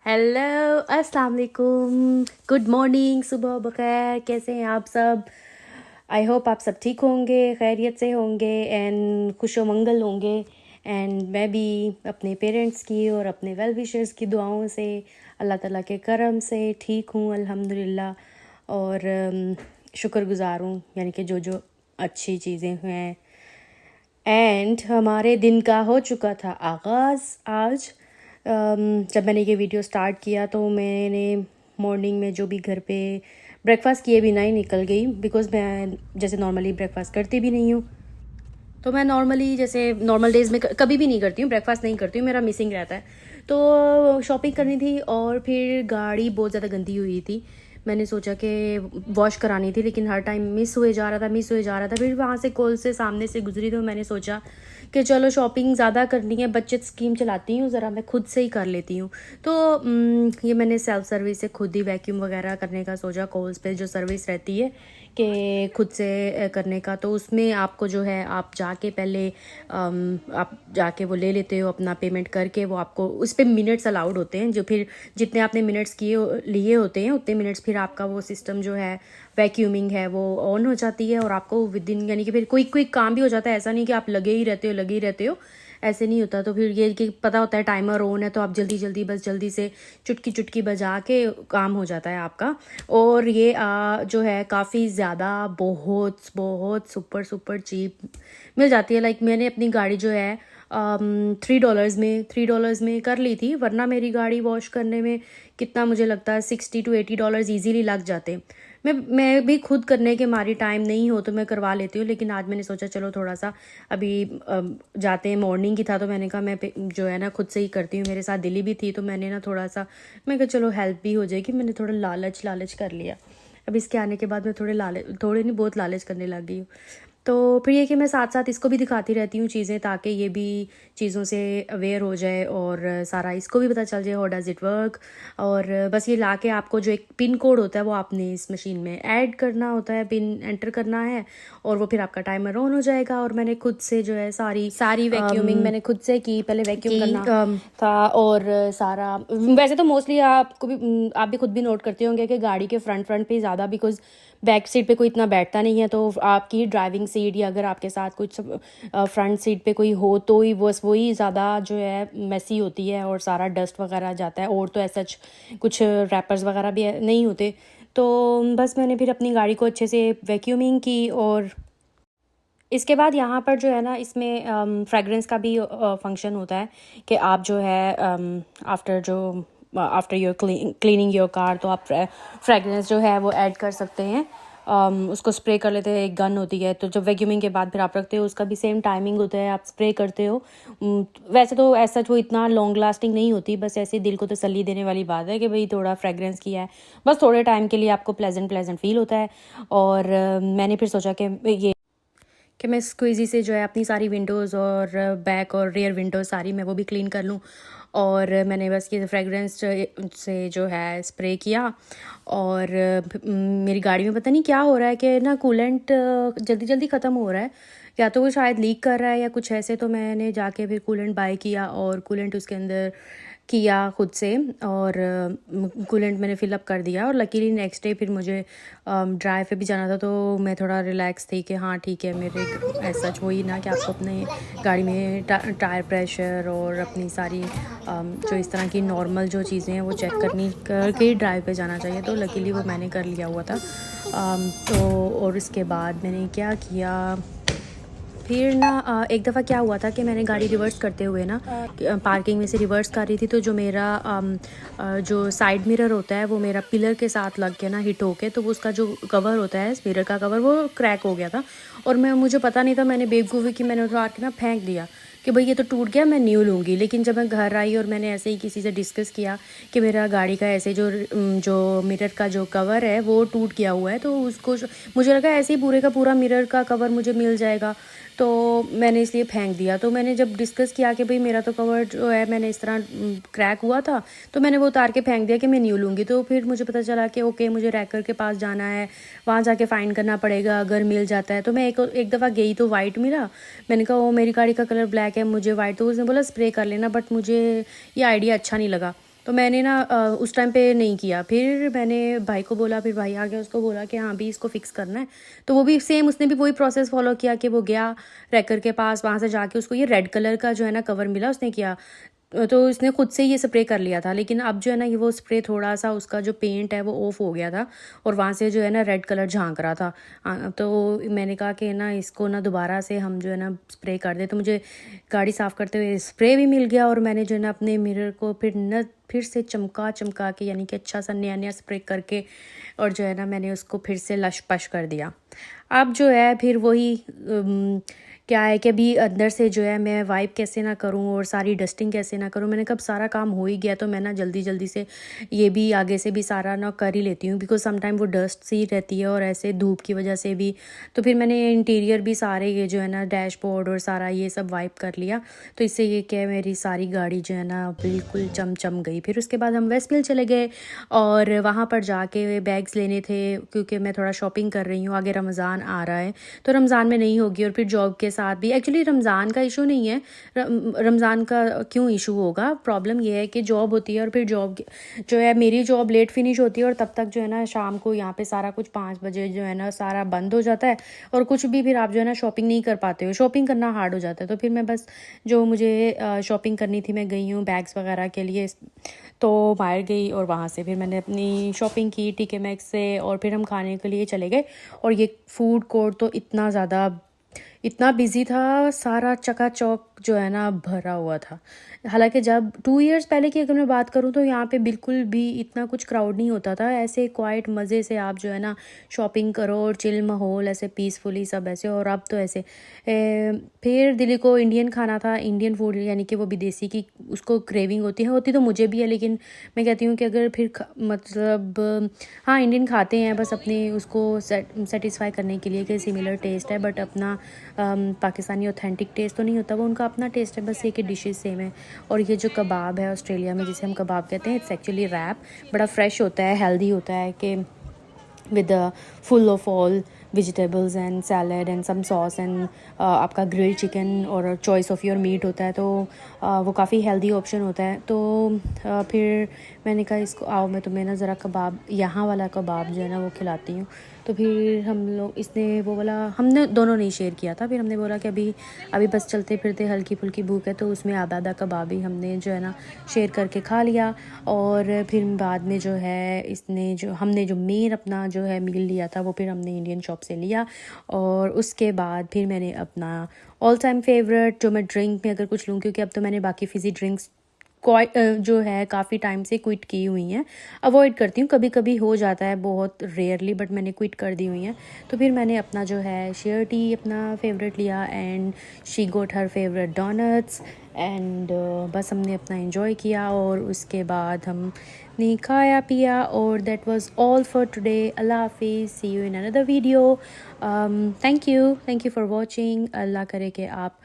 Hello, अस्सलाम वालेकुम, good morning, सुबह बखैर। कैसे हैं आप सब? आई होप आप सब ठीक होंगे, खैरियत से होंगे एंड खुश मंगल होंगे। एंड मैं भी अपने पेरेंट्स की और अपने वेल विशर्स की दुआओं से, अल्लाह ताला के करम से ठीक हूँ अल्हम्दुलिल्लाह। और शुक्रगुज़ार हूँ, यानी कि जो जो अच्छी चीज़ें हैं। एंड हमारे दिन का हो चुका था आगाज़ आज। जब मैंने ये वीडियो स्टार्ट किया तो मैंने मॉर्निंग में जो भी घर पे ब्रेकफास्ट किए बिना ही निकल गई, बिकॉज़ मैं जैसे नॉर्मली ब्रेकफास्ट करती भी नहीं हूँ। तो मैं नॉर्मली जैसे नॉर्मल डेज़ में कभी भी नहीं करती हूँ, ब्रेकफास्ट नहीं करती हूँ, मेरा मिसिंग रहता है। तो शॉपिंग करनी थी और फिर गाड़ी बहुत ज़्यादा गंदी हुई थी। मैंने सोचा कि वॉश करानी थी, लेकिन हर टाइम मिस हुए जा रहा था। फिर वहाँ से कॉल से सामने से गुजरी तो मैंने सोचा कि चलो शॉपिंग ज़्यादा करनी है, बचत स्कीम चलाती हूँ, ज़रा मैं खुद से ही कर लेती हूँ। तो ये मैंने सेल्फ सर्विस से खुद ही वैक्यूम वगैरह करने का सोचा। कॉल्स पे जो सर्विस रहती है कि खुद से करने का, तो उसमें आपको जो है आप जाके पहले आप जाके वो ले लेते हो अपना पेमेंट करके। वो आपको उस पर मिनट्स अलाउड होते हैं, जो फिर जितने आपने मिनट्स लिए होते हैं उतने मिनट्स फिर आपका वो सिस्टम जो है वैक्यूमिंग है वो ऑन हो जाती है और आपको विद इन, यानी कि फिर कोई काम भी हो जाता है। ऐसा नहीं कि आप लगे ही रहते हो, ऐसे नहीं होता। तो फिर ये कि पता होता है टाइमर ऑन है, तो आप जल्दी से चुटकी बजा के काम हो जाता है आपका। और ये जो है काफ़ी ज़्यादा बहुत सुपर चीप मिल जाती है। लाइक मैंने अपनी गाड़ी जो है $3 में कर ली थी, वरना मेरी गाड़ी वॉश करने में कितना मुझे लगता है $60 to $80 ईजीली लग जाते। मैं भी खुद करने के मारी टाइम नहीं हो तो मैं करवा लेती हूँ, लेकिन आज मैंने सोचा चलो थोड़ा सा अभी जाते हैं, मॉर्निंग की था तो मैंने कहा मैं जो है ना खुद से ही करती हूँ। मेरे साथ दिल्ली भी थी तो मैंने ना थोड़ा सा, मैं कहा चलो हेल्प भी हो जाएगी। मैंने थोड़ा लालच कर लिया। अब इसके आने के बाद मैं थोड़े नहीं बहुत लालच करने लग गई हूँ। तो फिर ये कि मैं साथ साथ इसको भी दिखाती रहती हूँ चीज़ें, ताकि ये भी चीज़ों से अवेयर हो जाए और सारा इसको भी पता चल जाए हाउ डज़ इट वर्क। और बस ये लाके आपको जो एक पिन कोड होता है वो आपने इस मशीन में ऐड करना होता है, पिन एंटर करना है और वो फिर आपका टाइमर ऑन हो जाएगा। और मैंने खुद से जो है सारी वैक्यूमिंग मैंने खुद से की, पहले वैक्यूम करना था। और सारा वैसे तो मोस्टली आप भी खुद भी नोट करते होंगे कि गाड़ी के फ्रंट पे ज़्यादा, बिकॉज बैक सीट पे कोई इतना बैठता नहीं है, तो आपकी ड्राइविंग सीट या अगर आपके साथ कुछ फ्रंट सीट पे कोई हो तो ही वही ज़्यादा जो है मैसी होती है और सारा डस्ट वगैरह जाता है। और तो ऐसा कुछ रैपर्स वगैरह भी नहीं होते। तो बस मैंने फिर अपनी गाड़ी को अच्छे से वैक्यूमिंग की। और इसके बाद यहाँ पर जो है ना, इसमें फ्रेगरेंस का भी फंक्शन होता है कि आप जो है after your cleaning your car, तो आप फ्रेगरेंस जो है वो ऐड कर सकते हैं। उसको स्प्रे कर लेते हैं, एक गन होती है, तो जब वैक्यूमिंग के बाद फिर आप रखते हो उसका भी सेम टाइमिंग होता है, आप स्प्रे करते हो। वैसे तो ऐसा वो इतना लॉन्ग लास्टिंग नहीं होती, बस ऐसे दिल को तसल्ली देने वाली बात है कि भाई थोड़ा फ्रेगरेंस किया है, बस थोड़े टाइम के लिए आपको प्लेजेंट फील होता है। और मैंने फिर सोचा कि मैं स्क्वीज़ी से जो है अपनी सारी विंडोज़ और बैक और रियर विंडोज़ सारी मैं वो भी क्लीन कर लूँ। और मैंने बस ये फ्रेगरेंस से जो है स्प्रे किया। और मेरी गाड़ी में पता नहीं क्या हो रहा है कि ना कूलेंट जल्दी ख़त्म हो रहा है, या तो वो शायद लीक कर रहा है या कुछ ऐसे। तो मैंने जाके फिर कूलेंट बाय किया और कूलेंट उसके अंदर किया खुद से, और कूलेंट मैंने फिलअप कर दिया। और लकीली नेक्स्ट डे फिर मुझे ड्राइव पे भी जाना था, तो मैं थोड़ा रिलैक्स थी कि हाँ ठीक है, मेरे ऐसा वही ना कि आपको अपने गाड़ी में टायर प्रेशर और अपनी सारी जो इस तरह की नॉर्मल जो चीज़ें हैं वो चेक करके ही ड्राइव पे जाना चाहिए। तो लकीली वो मैंने कर लिया हुआ था। तो और इसके बाद मैंने क्या किया फिर ना, एक दफ़ा क्या हुआ था कि मैंने गाड़ी रिवर्स करते हुए ना पार्किंग में से रिवर्स कर रही थी, तो जो मेरा जो साइड मिरर होता है वो मेरा पिलर के साथ लग के ना हिट होके, तो वो उसका जो कवर होता है मिरर का कवर वो क्रैक हो गया था। और मुझे पता नहीं था, मैंने बेवकूफ़ी की, मैंने उठा के ना फेंक दिया कि भाई ये तो टूट गया, मैं न्यू लूँगी। लेकिन जब मैं घर आई और मैंने ऐसे ही किसी से डिस्कस किया कि मेरा गाड़ी का ऐसे जो मिरर का जो कवर है वो टूट गया हुआ है, तो उसको मुझे लगा ऐसे ही पूरे का पूरा मिरर का कवर मुझे मिल जाएगा, तो मैंने इसलिए फेंक दिया। तो मैंने जब डिस्कस किया कि भाई मेरा तो कवर जो है मैंने इस तरह क्रैक हुआ था, तो मैंने वो उतार के फेंक दिया कि मैं न्यू लूँगी। तो फिर मुझे पता चला कि ओके, मुझे रैकर के पास जाना है, वहाँ जाके फ़ाइंड करना पड़ेगा, अगर मिल जाता है। तो मैं एक दफ़ा गई तो वाइट मिला, मैंने कहा वो मेरी गाड़ी का कलर ब्लैक है, मुझे वाइट। तो उसने बोला स्प्रे कर लेना, बट मुझे ये आइडिया अच्छा नहीं लगा। तो मैंने ना उस टाइम पे नहीं किया। फिर मैंने भाई को बोला, फिर भाई आ गया, उसको बोला कि हाँ भी इसको फ़िक्स करना है। तो वो भी सेम, उसने भी वही प्रोसेस फ़ॉलो किया कि वो गया रैकर के पास, वहाँ से जाके उसको ये रेड कलर का जो है ना कवर मिला, उसने किया। तो उसने खुद से ये स्प्रे कर लिया था, लेकिन अब जो है ना ये वो स्प्रे थोड़ा-सा उसका जो पेंट है वो ऑफ हो गया था और वहाँ से जो है ना रेड कलर झाँक रहा था। तो मैंने कहा कि ना इसको ना दोबारा से हम जो है ना स्प्रे कर दें। तो मुझे गाड़ी साफ़ करते हुए स्प्रे भी मिल गया और मैंने जो है ना अपने मिरर को फिर से चमका के, यानी कि अच्छा सा नया-नया स्प्रे करके, और जो है ना मैंने उसको फिर से लश-पश कर दिया। अब जो है फिर वही क्या है कि अभी अंदर से जो है मैं वाइप कैसे ना करूं और सारी डस्टिंग कैसे ना करूं। मैंने कब सारा काम हो ही गया तो मैं ना जल्दी जल्दी से ये भी आगे से भी सारा ना कर ही लेती हूँ, बिकॉज समटाइम वो डस्ट सी रहती है और ऐसे धूप की वजह से भी। तो फिर मैंने इंटीरियर भी सारे ये जो है ना डैशबोर्ड और सारा ये सब वाइप कर लिया। तो इससे ये क्या, मेरी सारी गाड़ी जो है ना बिल्कुल चम गई। फिर उसके बाद हम वेस्ट मिल चले गए और वहाँ पर जाके बैग्स लेने थे, क्योंकि मैं थोड़ा शॉपिंग कर रही हूँ, आगे रमज़ान आ रहा है तो रमज़ान में नहीं होगी। और फिर जॉब के साथ भी एक्चुअली रमज़ान का इशू नहीं है, रमज़ान का क्यों इशू होगा, प्रॉब्लम ये है कि जॉब होती है और फिर जॉब जो है, मेरी जॉब लेट फिनिश होती है और तब तक जो है ना शाम को यहाँ पे सारा कुछ 5 बजे जो है ना सारा बंद हो जाता है और कुछ भी फिर आप जो है ना शॉपिंग नहीं कर पाते हो, शॉपिंग करना हार्ड हो जाता है। तो फिर मैं बस जो मुझे शॉपिंग करनी थी मैं गई हूँ बैग्स वगैरह के लिए, तो बाहर गई और वहाँ से फिर मैंने अपनी शॉपिंग की टीके मैक्स से और फिर हम खाने के लिए चले गए। और ये फूड कोर्ट तो इतना बिजी था, सारा चकाचौक जो है ना भरा हुआ था। हालांकि जब 2 इयर्स पहले की अगर मैं बात करूँ तो यहाँ पे बिल्कुल भी इतना कुछ क्राउड नहीं होता था, ऐसे क्वाइट मज़े से आप जो है ना शॉपिंग करो और चिल माहौल ऐसे पीसफुली सब ऐसे। और अब तो ऐसे फिर दिल्ली को इंडियन खाना था, इंडियन फूड, यानी कि वो विदेशी की उसको क्रेविंग होती तो मुझे भी है, लेकिन मैं कहती हूँ कि अगर फिर मतलब हाँ इंडियन खाते हैं बस अपनी उसको सेटिस्फाई करने के लिए कि सिमिलर टेस्ट है, बट अपना पाकिस्तानी ऑथेंटिक टेस्ट तो नहीं होता, वो उनका अपना टेस्ट है, बस ये कि डिशेस सेम है। और ये जो कबाब है ऑस्ट्रेलिया में जिसे हम कबाब कहते हैं, इट्स एक्चुअली रैप, बड़ा फ्रेश होता है, हेल्दी होता है कि with the full of all vegetables and salad and some sauce and आपका ग्रिल्ड चिकन और चॉइस ऑफ योर मीट होता है, तो वो काफ़ी हेल्दी ऑप्शन होता है। तो फिर मैंने कहा इसको आओ मैं तुम्हें ना ज़रा कबाब, यहाँ वाला कबाब जो है ना वो खिलाती हूँ। तो फिर हम लोग, इसने वो बोला, हमने दोनों नहीं शेयर किया था, फिर हमने बोला कि अभी बस चलते फिरते हल्की फुल्की भूख है, तो उसमें आधा कबाब ही हमने जो है ना शेयर करके खा लिया। और फिर बाद में जो है हमने जो मेन अपना जो है मील लिया था वो फिर हमने इंडियन शॉप से लिया। और उसके बाद फिर मैंने अपना ऑल टाइम फेवरेट जो मैं ड्रिंक में अगर कुछ लूँ, क्योंकि अब तो मैंने बाकी फिज़ी ड्रिंक्स जो है काफ़ी टाइम से क्विट की हुई हैं, अवॉइड करती हूँ, कभी कभी हो जाता है बहुत रेयरली, बट मैंने क्विट कर दी हुई हैं। तो फिर मैंने अपना जो है शेयर टी अपना फेवरेट लिया and she got her favourite donuts and बस हमने अपना एंजॉय किया और उसके बाद हमने खाया पिया और that was all for today. अल्लाह हाफिज़, see you in another video. Thank you for watching. अल्लाह करे कि आप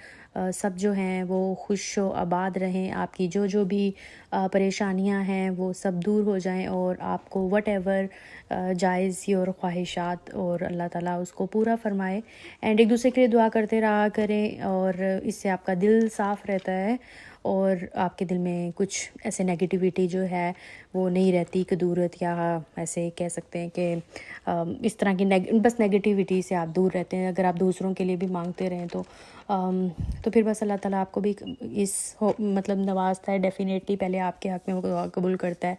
सब जो हैं वो खुश व आबाद रहें, आपकी जो भी परेशानियां हैं वो सब दूर हो जाएं और आपको वट एवर जायज़ योर ख्वाहिशात और अल्लाह ताला उसको पूरा फरमाए। एंड एक दूसरे के लिए दुआ करते रहा करें और इससे आपका दिल साफ़ रहता है और आपके दिल में कुछ ऐसे नेगेटिविटी जो है वो नहीं रहती, कदूरत या ऐसे कह सकते हैं कि इस तरह की बस नेगेटिविटी से आप दूर रहते हैं। अगर आप दूसरों के लिए भी मांगते रहें तो फिर बस अल्लाह ताला आपको भी मतलब नवाजता है, डेफिनेटली पहले आपके हक़ में वो दुआ कबूल करता है।